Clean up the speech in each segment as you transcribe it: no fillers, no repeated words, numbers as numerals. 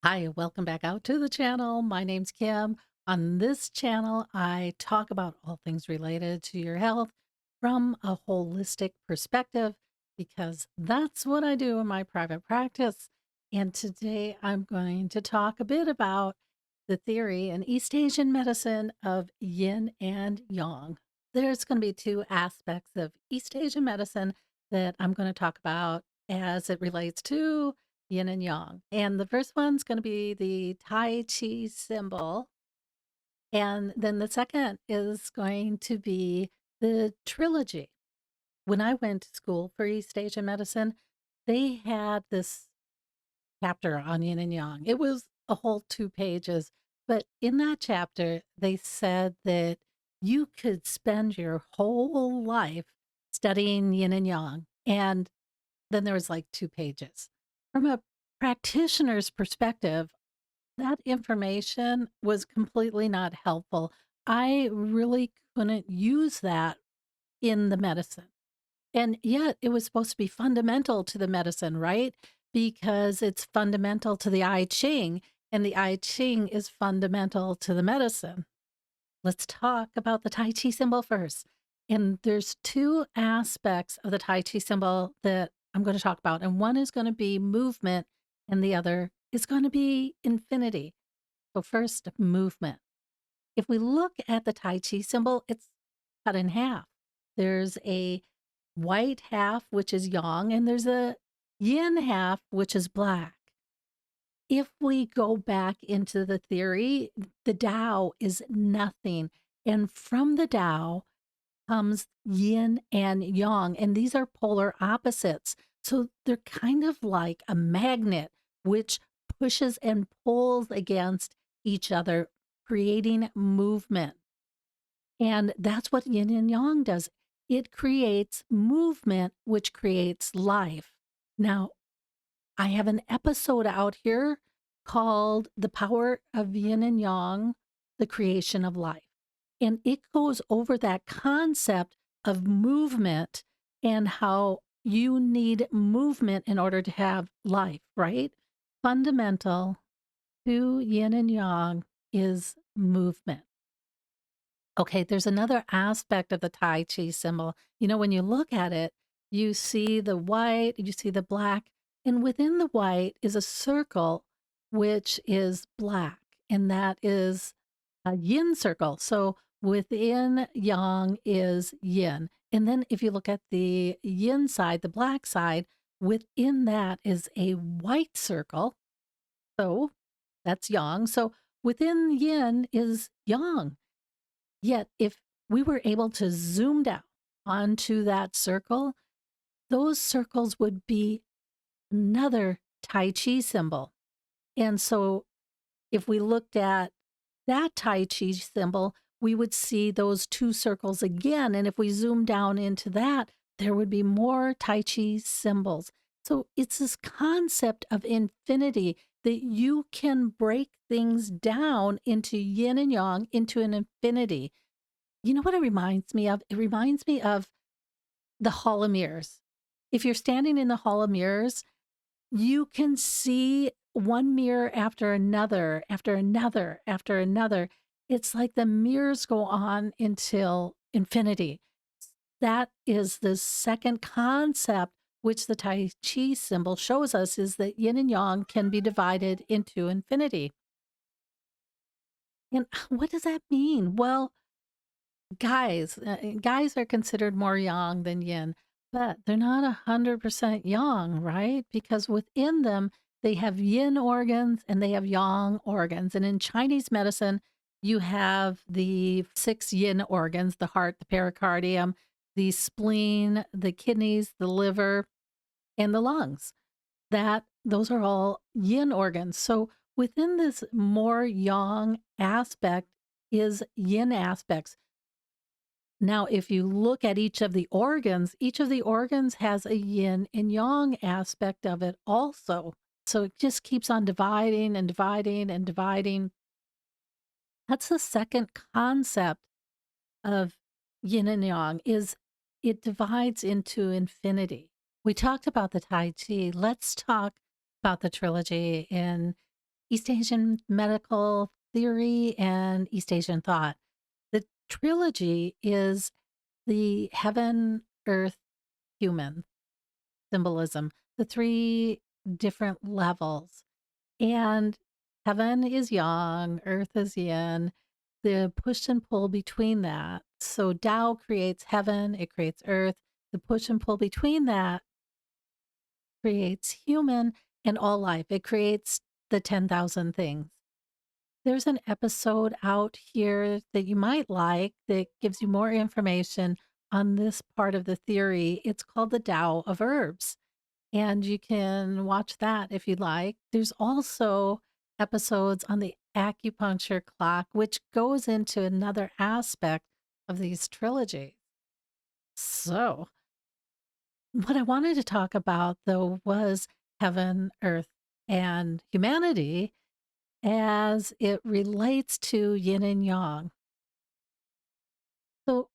Hi, welcome back out to the channel. My name's Kim. On this channel, I talk about all things related to your health from a holistic perspective because that's what I do in my private practice. And today I'm going to talk a bit about the theory in East Asian medicine of yin and yang. There's going to be two aspects of East Asian medicine that I'm going to talk about as it relates to yin and yang. And the first one's going to be the Taiji symbol. And then the second is going to be the trilogy. When I went to school for East Asian medicine, they had this chapter on yin and yang. It was a whole 2 pages. But in that chapter, they said that you could spend your whole life studying yin and yang. And then there was like 2 pages. From a practitioner's perspective, that information was completely not helpful. I really couldn't use that in the medicine. And yet it was supposed to be fundamental to the medicine, right? Because it's fundamental to the I Ching, and the I Ching is fundamental to the medicine. Let's talk about the Tai Chi symbol first. And there's two aspects of the Tai Chi symbol that I'm going to talk about. And one is going to be movement, and the other is going to be infinity. So, first, movement. If we look at the Tai Chi symbol, it's cut in half. There's a white half, which is yang, and there's a yin half, which is black. If we go back into the theory, the Tao is nothing. And from the Tao comes yin and yang, and these are polar opposites. So they're kind of like a magnet, which pushes and pulls against each other, creating movement. And that's what yin and yang does. It creates movement, which creates life. Now, I have an episode out here called The Power of Yin and Yang, the Creation of Life. And it goes over that concept of movement and how you need movement in order to have life, right? Fundamental to yin and yang is movement. Okay, there's another aspect of the Tai Chi symbol. You know, when you look at it, you see the white, you see the black, and within the white is a circle, which is black, and that is a yin circle. So within yang is yin. And then if you look at the yin side, the black side, within that is a white circle. So that's yang. So within yin is yang. Yet, if we were able to zoom down onto that circle, those circles would be another Tai Chi symbol. And so, if we looked at that Tai Chi symbol, we would see those two circles again. And if we zoom down into that, there would be more Tai Chi symbols. So, it's this concept of infinity that you can break things down into yin and yang, into an infinity. You know what it reminds me of? It reminds me of the Hall of Mirrors. If you're standing in the Hall of Mirrors, you can see one mirror after another, after another, after another. It's like the mirrors go on until infinity. That is the second concept which the Tai Chi symbol shows us is that yin and yang can be divided into infinity. And what does that mean? Well, guys are considered more yang than yin, but they're not 100% yang, right? Because within them, they have yin organs and they have yang organs. And in Chinese medicine, you have the 6 yin organs, the heart, the pericardium, the spleen, the kidneys, the liver, and the lungs. That those are all yin organs. So within this more yang aspect is yin aspects. Now, if you look at each of the organs has a yin and yang aspect of it also. So it just keeps on dividing and dividing and dividing. That's the second concept of yin and yang is it divides into infinity. We talked about the Tai Chi. Let's talk about the trilogy in East Asian medical theory and East Asian thought. The trilogy is the heaven, earth, human symbolism, the three different levels. And heaven is yang, earth is yin, the push and pull between that. So Tao creates heaven, it creates earth. The push and pull between that creates human and all life. It creates the 10,000 things. There's an episode out here that you might like that gives you more information on this part of the theory. It's called the Tao of Herbs, and you can watch that if you like. There's also episodes on the acupuncture clock, which goes into another aspect of these trilogies. So, what I wanted to talk about though was heaven, earth, and humanity as it relates to yin and yang. So,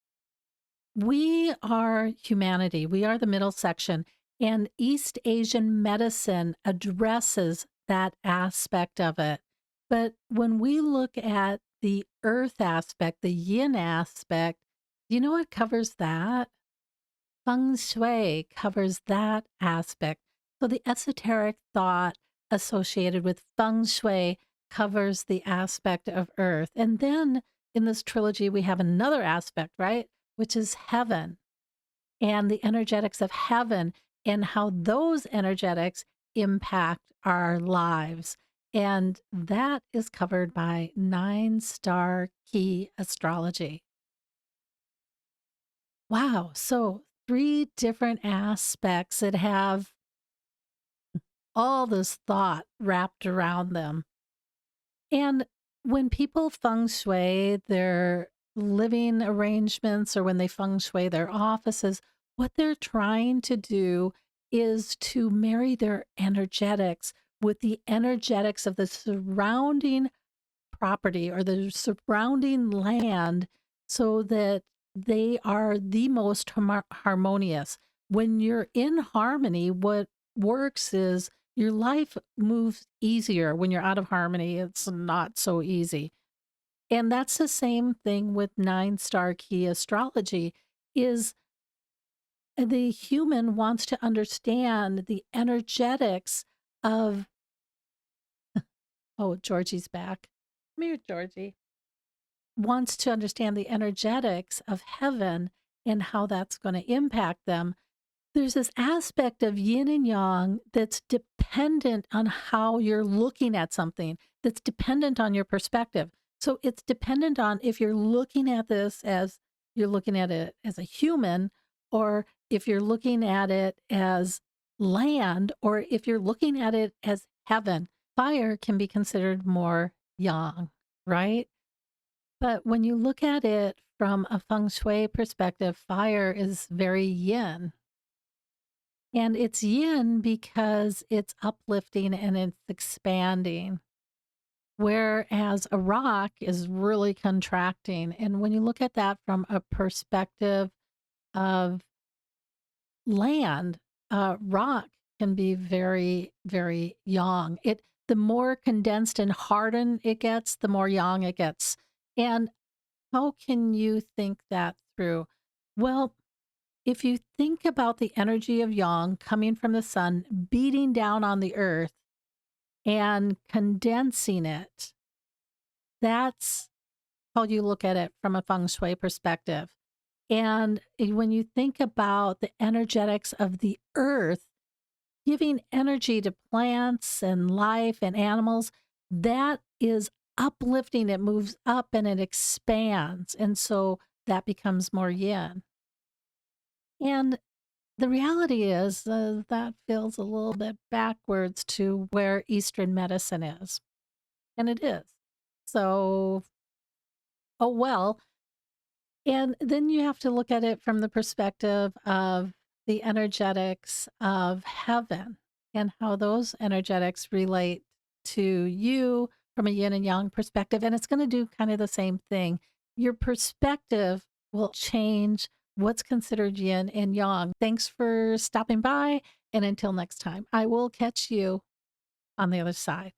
we are humanity, we are the middle section, and East Asian medicine addresses that aspect of it. But when we look at the earth aspect, the yin aspect, you know what covers that? Feng Shui covers that aspect. So the esoteric thought associated with Feng Shui covers the aspect of earth. And then in this trilogy, we have another aspect, right? Which is heaven and the energetics of heaven and how those energetics impact our lives. And that is covered by 9 star key astrology. Wow. So, three different aspects that have all this thought wrapped around them. And when people feng shui their living arrangements or when they feng shui their offices, what they're trying to do is to marry their energetics with the energetics of the surrounding property or the surrounding land so that they are the most harmonious. When you're in harmony, what works is your life moves easier. When you're out of harmony, it's not so easy. And that's the same thing with 9 star key astrology is the human wants to understand the energetics of, oh, Georgie's back. Come here, Georgie. Wants to understand the energetics of heaven and how that's going to impact them. There's this aspect of yin and yang that's dependent on how you're looking at something, that's dependent on your perspective. So it's dependent on if you're looking at this as you're looking at it as a human, or if you're looking at it as land, or if you're looking at it as heaven. Fire can be considered more yang, right? But when you look at it from a feng shui perspective, fire is very yin. And it's yin because it's uplifting and it's expanding, whereas a rock is really contracting. And when you look at that from a perspective of land, rock can be very, very yang. The more condensed and hardened it gets, the more yang it gets. And how can you think that through? Well, if you think about the energy of yang coming from the sun, beating down on the earth and condensing it, that's how you look at it from a feng shui perspective. And when you think about the energetics of the earth, giving energy to plants and life and animals, that is uplifting. It moves up and it expands. And so that becomes more yin. And the reality is that feels a little bit backwards to where Eastern medicine is. And it is. So, oh well. And then you have to look at it from the perspective of the energetics of heaven and how those energetics relate to you from a yin and yang perspective. And it's going to do kind of the same thing. Your perspective will change what's considered yin and yang. Thanks for stopping by. And until next time, I will catch you on the other side.